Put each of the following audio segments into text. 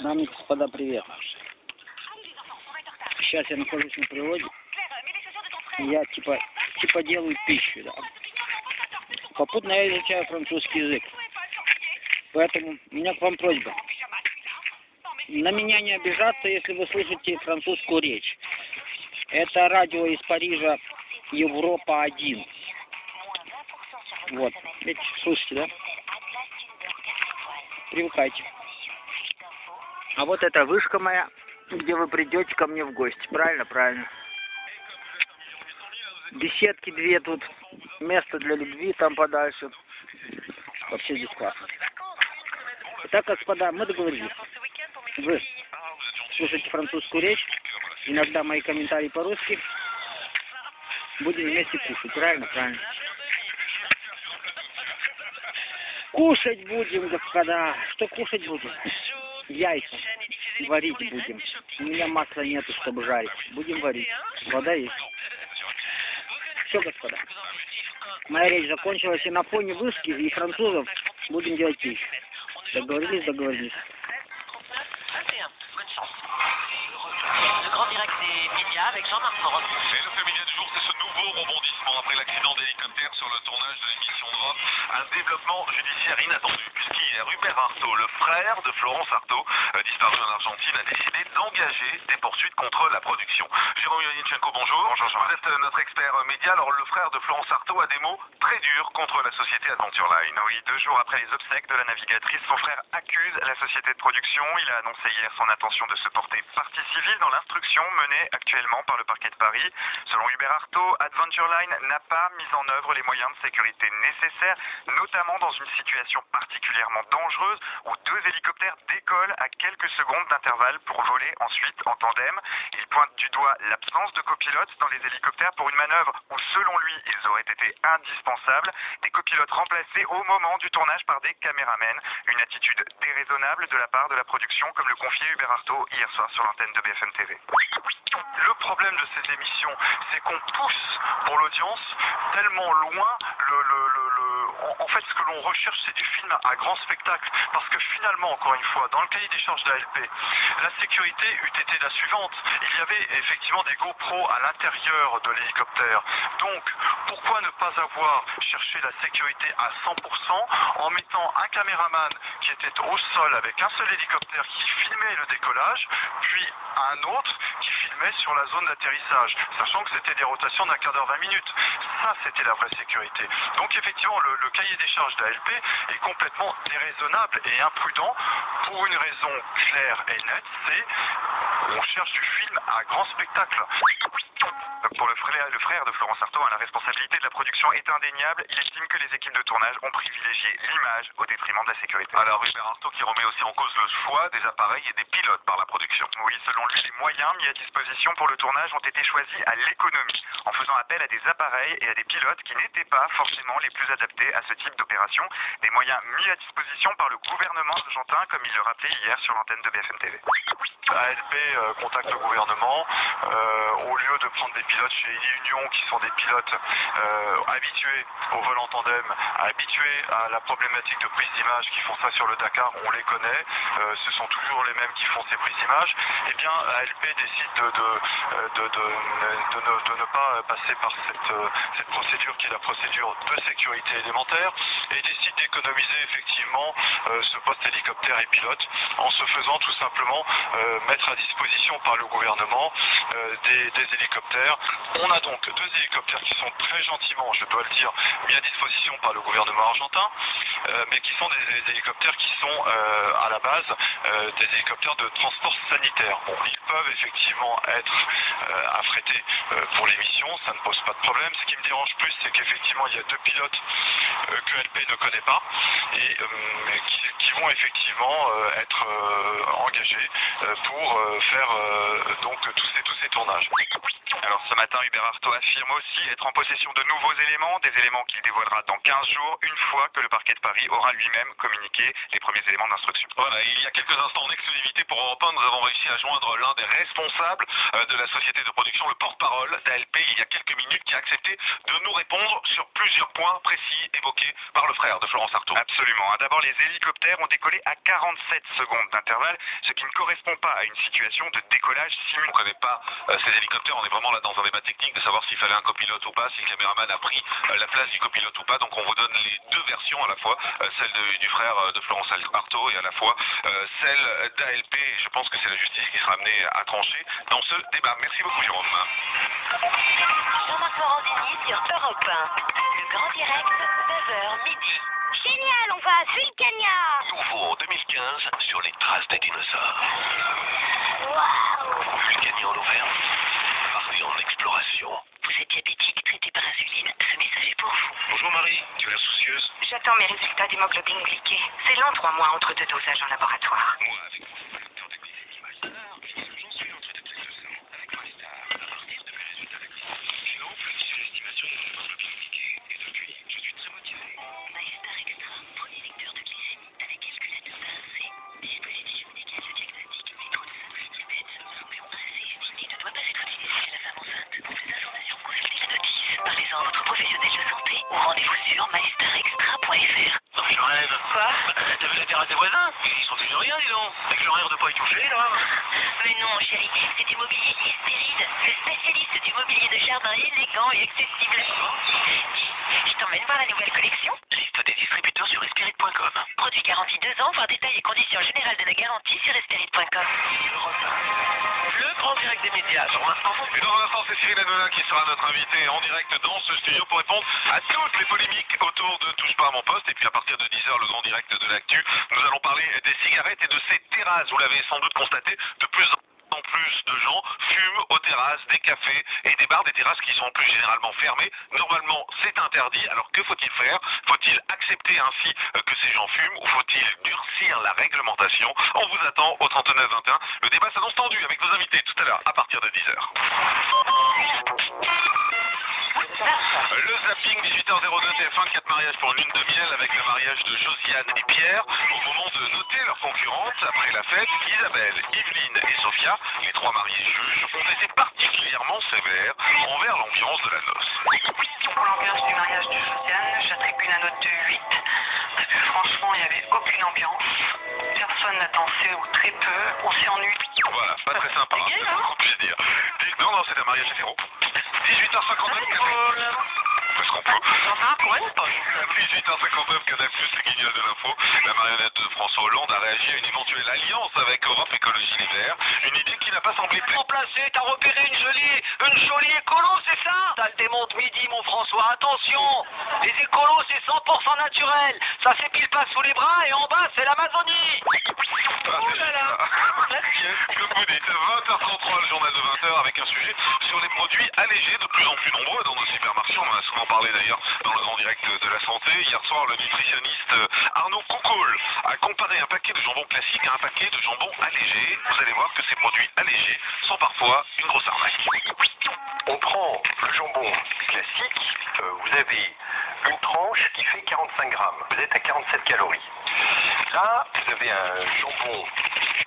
Дамы и господа, привет. Сейчас я нахожусь на природе. Я типа делаю пищу, да. Попутно я изучаю французский язык. Поэтому у меня к вам просьба. На меня не обижаться, если вы слышите французскую речь. Это радио из Парижа Европа-1. Вот. Видите, слышите, да? Привыкайте. А вот эта вышка моя, где вы придете ко мне в гости. Правильно? Правильно. Беседки две тут. Место для любви там подальше. Вообще здесь классно. Итак, господа, мы договорились. Вы слушаете французскую речь. Иногда мои комментарии по-русски. Будем вместе кушать. Правильно? Правильно. Кушать будем, господа. Что кушать будем? Яйца. Варить будем. У меня масла нету, чтобы жарить. Будем варить. Вода есть. Все, господа. Моя речь закончилась, и на фоне вышки и французов будем делать пищу. Договорились, договорились. Et le fait média du jour, c'est ce nouveau rebondissement après l'accident d'hélicoptère sur le tournage de l'émission de Drop. Un développement judiciaire inattendu, puisqu'hier, Hubert Artaud, le frère de Florence Artaud, disparu en Argentine, a décidé d'engager des poursuites contre la production. Jérôme Ionichenko, bonjour. Bonjour, vous êtes notre expert média. Alors, le frère de Florence Artaud a des mots très durs contre la société Adventure Line. Oui, 2 jours après les obsèques de la navigatrice, son frère accuse la société de production. Il a annoncé hier son intention de se porter partie civile dans l'instruction menée actuellement par le parquet de Paris. Selon Hubert Artaud, Adventure Line n'a pas mis en œuvre les moyens de sécurité nécessaires, notamment dans une situation particulièrement dangereuse où 2 hélicoptères décollent à quelques secondes d'intervalle pour voler ensuite en tandem. Il pointe du doigt l'absence de copilote dans les hélicoptères pour une manœuvre où, selon lui, ils auraient été indispensables. Des copilotes remplacés au moment du tournage par des caméramens. Une attitude déraisonnable de la part de la production, comme le confiait Hubert Artaud hier soir sur l'antenne de BFM TV. Le problème de ces émissions, c'est qu'on pousse pour l'audience tellement loin en fait, ce que l'on recherche, c'est du film à grand spectacle. Parce que finalement, encore une fois, dans le cahier des charges de l'ALP, la sécurité eût été la suivante. Il y avait effectivement des GoPros à l'intérieur de l'hélicoptère. Donc, pourquoi ne pas avoir cherché la sécurité à 100% en mettant un caméraman qui était au sol avec un seul hélicoptère qui filmait le décollage, puis un autre qui filmait sur la zone d'atterrissage, sachant que c'était des rotations d'un quart d'heure, 20 minutes. Ça, c'était la vraie sécurité. Donc, effectivement, le cahier des charges de l'ALP est complètement déraisonnable et imprudent pour une raison claire et nette, c'est on cherche du film à grand spectacle. Pour le frère de Florence Artaud, la responsabilité de la production est indéniable. Il estime que les équipes de tournage ont privilégié l'image au détriment de la sécurité. Alors Hubert Artaud qui remet aussi en cause le choix des appareils et des pilotes par la production. Oui, selon lui, les moyens mis à disposition pour le tournage ont été choisis à l'économie, en faisant appel à des appareils et à des pilotes qui n'étaient pas forcément les plus adaptés à ce type d'opération. Des moyens mis à disposition par le gouvernement argentin, comme il le rappelait hier sur l'antenne de BFM TV. ALP contacte le gouvernement au lieu de prendre des pilotes chez Union qui sont des pilotes habitués au vol en tandem, habitués à la problématique de prise d'image, qui font ça sur le Dakar, on les connaît, ce sont toujours les mêmes qui font ces prises d'image. Eh bien, ALP décide de ne pas passer par cette procédure qui est la procédure de sécurité élémentaire et décide d'économiser effectivement ce poste hélicoptère et pilote en se faisant tout simplement mettre à disposition par le gouvernement des hélicoptères. On a donc 2 hélicoptères qui sont très gentiment, je dois le dire, mis à disposition par le gouvernement argentin, mais qui sont des hélicoptères qui sont à la base des hélicoptères de transport sanitaire. Bon, ils peuvent effectivement être affrétés pour les missions, ça ne pose pas de problème. Ce qui me dérange plus, c'est qu'effectivement il y a 2 pilotes que LP ne connaît pas et qui vont effectivement être engagés pour faire donc tous ces tournages. Alors ce matin, Hubert Artaud affirme aussi être en possession de nouveaux éléments, des éléments qu'il dévoilera dans 15 jours, une fois que le parquet de Paris aura lui-même communiqué les premiers éléments d'instruction. Voilà, il y a quelques instants en exclusivité pour Europe 1, nous avons réussi à joindre l'un des responsables de la société de production, le porte-parole d'ALP, il y a quelques minutes, qui a accepté de nous répondre sur plusieurs points précis évoqués par le frère de Florence Artaud. Absolument. D'abord, les hélicoptères ont décollé à 47 secondes d'intervalle, ce qui ne correspond pas à une situation de décollage simultané. On ne connaît pas ces hélicoptères, on est vraiment là dans un débat technique de savoir s'il fallait un copilote ou pas, si le caméraman a pris la place du copilote ou pas. Donc on vous donne les deux versions, à la fois celle du frère de Florence Artaud et à la fois celle d'ALP. Je pense que c'est la justice qui sera amenée à trancher dans ce débat. Merci beaucoup, Jérôme. Jean-Marc Morandini sur Europe 1. Le grand direct, 9h midi. Génial, on va à Vulcania. Nouveau en 2015 sur les traces des dinosaures. Waouh. Vulcania en Auvergne. Partez en exploration. Vous êtes diabétique, traité par insuline. Ce message est pour vous. Bonjour Marie, tu as l'air soucieuse. J'attends mes résultats d'hémoglobine glyquée. C'est long, 3 mois entre 2 dosages en laboratoire. Moi, avec mon facteur de glycémie MyStar, j'en suis entre de tels sang avec MyStar. À partir de mes résultats de glycémie, j'ai enfin sur l'estimation de mon hémoglobine glyquée. Et depuis, je suis très motivé. MyStar Extra, premier lecteur de glycémie avec calculateur d'ARC. Dispositif médical de diagnostic métro de synthèse diabète. Samplon AC estimé ne doit pas être utilisé chez la femme enceinte. Pour plus d'informations, consultez la notice. Parlez-en à votre professionnel de santé ou rendez-vous sur mystarextra.fr. Non mais je rêve. Quoi? T'as vu la terrasse des voisins? Ils sont déjà rien, dis donc. Avec l'horaire de pas y toucher, là. Mais non, chérie, c'est du mobilier Hystéride, le spécialiste du mobilier de jardin élégant et accessible. Je t'emmène voir la nouvelle collection. Liste des distributeurs sur Espirit.com. Produit garantie 2 ans, voir détails et conditions générales de la garantie sur Espirit.com. Le grand direct des médias sur Vincent. Et dans un instant, c'est Cyril Hanouna qui sera notre invité en direct dans ce studio pour répondre à toutes les polémiques autour de Touche pas à mon poste. Et puis à partir de 10h, le grand direct de l'actu, nous allons parler des cigarettes et de ces terrasses. Vous l'avez sans doute constaté, de plus en plus de gens fument aux terrasses des cafés et des bars, des terrasses qui sont en plus généralement fermées. Normalement, c'est interdit. Alors que faut-il faire? Faut-il accepter ainsi que ces gens fument ou faut-il durcir la réglementation? On vous attend au 39-21. Le débat s'annonce tendu avec nos invités tout à l'heure à partir de 10h. Le zapping 18h02 TF1, 4 mariages pour une lune de miel avec le mariage de Josiane et Pierre. Au moment de noter leurs concurrentes, après la fête, Isabelle, Yveline et Sophia, les 3 mariés juges, ont été particulièrement sévères envers l'ambiance de la noce. Pour l'ambiance du mariage de Josiane, j'attribue la note de 8. Parce que franchement, il n'y avait aucune ambiance. Personne n'a dansé ou très peu. On s'est ennuyé. Voilà, pas très sympa, hein, c'est ce qu'on puisse dire. Non, c'est un mariage hétéro. 18h59, parce qu'on peut. 18h59, Canal+, le guignol de l'info. La marionnette de François Hollande a réagi à une éventuelle alliance avec Europe Écologie Les Verts. Une idée qui n'a pas semblé plaire. Remplacé, t'as repéré une jolie écolo, c'est ça? Ça le démontre midi, mon François. Attention, les écolos, c'est 100% naturel. Ça s'épile pas sous les bras et en bas, c'est l'Amazonie. Oh là là. Comme vous dites, 20h33, le journal de 20h avec un sujet sur les produits allégés de plus en plus nombreux dans nos supermarchés. On en a souvent parlé d'ailleurs dans le grand direct de la santé. Hier soir, le nutritionniste Arnaud Coucol a comparé un paquet de jambon classique à un paquet de jambon allégé. Vous allez voir que ces produits allégés sont parfois une grosse arnaque. On prend le jambon classique, vous avez une tranche qui fait 45 grammes. Vous êtes à 47 calories. Là, vous avez un jambon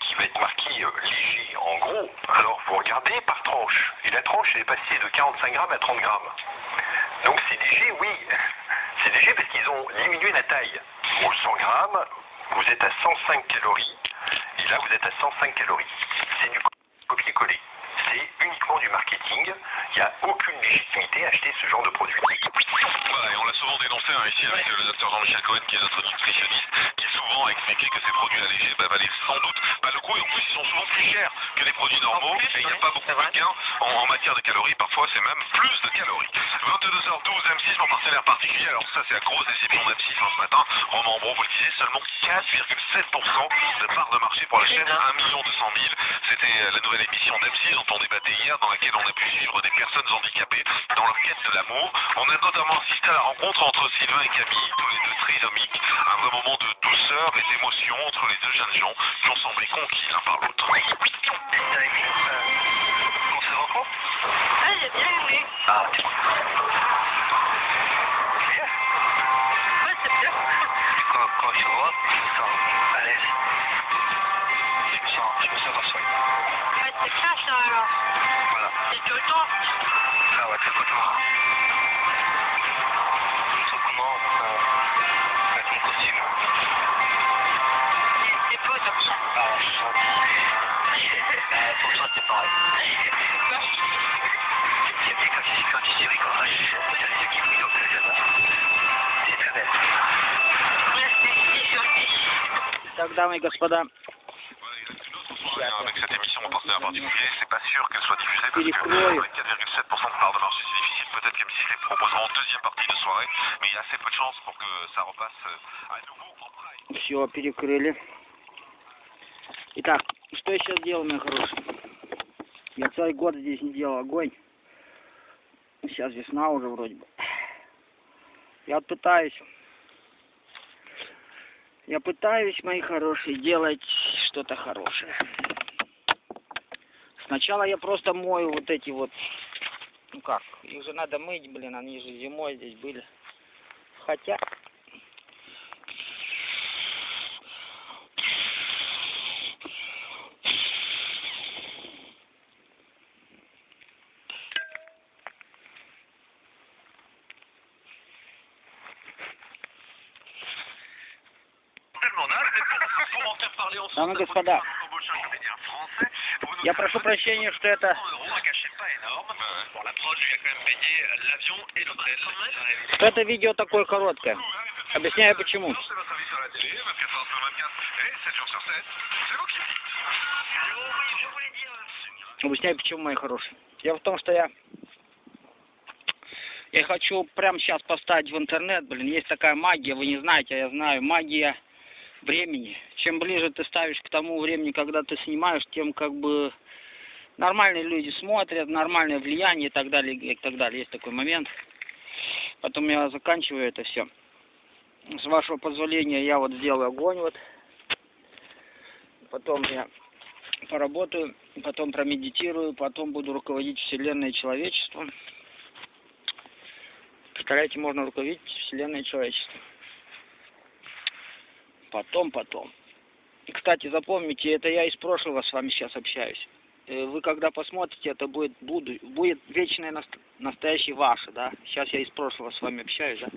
qui va être marqué léger en gros. Alors, vous regardez par tranche. Et la tranche, elle est passée de 45 grammes à 30 grammes. Donc, c'est léger, oui. C'est léger parce qu'ils ont diminué la taille. Pour 100 grammes, vous êtes à 105 calories. Et là, vous êtes à 105 calories. C'est du copier-coller. C'est uniquement du marketing. Il n'y a aucune légitimité à acheter ce genre de produit. Voilà, et on l'a souvent dénoncé ici avec le docteur Jean-Michel Cohen, qui est notre nutritionniste, qui souvent a expliqué que ces produits allégés valaient sans doute pas le coup, et en plus ils sont souvent plus chers que les produits normaux, et il n'y a pas beaucoup de gains en matière de calories, parfois c'est même plus de calories. 22h12, M6, mon partenaire particulier, alors ça c'est la grosse déception d'M6 ce matin, Romain Ambron, vous le disiez, seulement 4,7% de part de marché pour la chaîne, 1 200 000, c'était la nouvelle émission d'M6 dont on débattait hier, dans laquelle on a pu suivre des personnes handicapées dans leur quête de l'amour. On a notamment assisté à la rencontre entre Sylvain et Camille, tous les deux trisomiques, un vrai moment de douceur et d'émotion entre les deux jeunes gens qui ont semblé conquis l'un par l'autre. Concernant rencontre? Ah, j'ai bien aimé. Ah, c'est bon. Bien. Ouais, c'est bien. Quand je vois, je me sens à l'aise. Je me sens rassuré. Ouais, c'est classe, ça, alors. Voilà. C'est tout le temps. Ah ouais, très content. Je trouve comment avec mon costume. C'est beau, comme ça. Ah, c'est gentil. Pour toi, c'est pareil. J'aime bien quand tu souris, quand t'as les yeux qui brillent au bleu, là-bas. C'est très belle. Merci, c'est gentil. Так, дамы и господа, Avec cette émission en partenaire particulier, c'est pas sûr qu'elle soit diffusée parce que Перекрою. avec 4,7% de part de marché, c'est difficile. Peut-être qu'M6 les proposera en deuxième partie de soirée, mais il y a assez peu de chances pour que ça repasse à nouveau en prime. все перекрыли. Итак, что я сейчас делаю, мои хорошие? Я целый год здесь не делал огонь. Сейчас весна уже вроде бы. Я пытаюсь, мои хорошие, делать что-то хорошее. Сначала я просто мою вот эти вот, ну как, их же надо мыть, блин, они же зимой здесь были. Хотя... Дамы и господа, я прошу прощения, что это видео такое короткое. Объясняю почему. Объясняю почему, мои хорошие. Дело в том, что я хочу прямо сейчас поставить в интернет, блин, есть такая магия, вы не знаете, а я знаю, магия времени. Чем ближе ты ставишь к тому времени, когда ты снимаешь, тем как бы нормальные люди смотрят, нормальное влияние и так далее, и так далее. Есть такой момент. Потом я заканчиваю это все. С вашего позволения я вот сделаю огонь вот. Потом я поработаю, потом промедитирую, потом буду руководить Вселенной и человечеством. Представляете, можно руководить Вселенной и человечеством. Потом. Кстати, запомните, это я из прошлого с вами сейчас общаюсь. Вы когда посмотрите, это будет вечное настоящее ваше, да. Сейчас я из прошлого с вами общаюсь, да.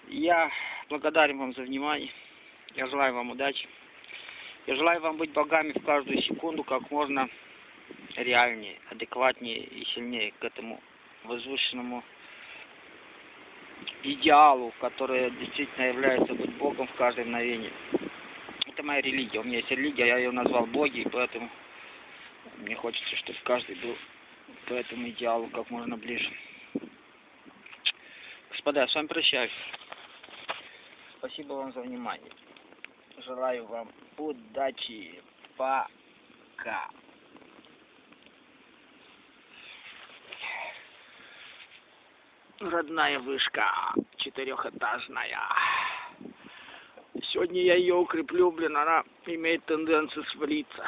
Я благодарен вам за внимание. Я желаю вам удачи. Я желаю вам быть богами в каждую секунду, как можно реальнее, адекватнее и сильнее к этому возвышенному идеалу, который действительно является быть Богом в каждое мгновение. Это моя религия. У меня есть религия, я ее назвал Боги, и поэтому мне хочется, чтобы каждый был к этому идеалу как можно ближе. Господа, я с вами прощаюсь. Спасибо вам за внимание. Желаю вам удачи. Пока. Родная вышка, 4-этажная. Сегодня я ее укреплю, блин, она имеет тенденцию свалиться.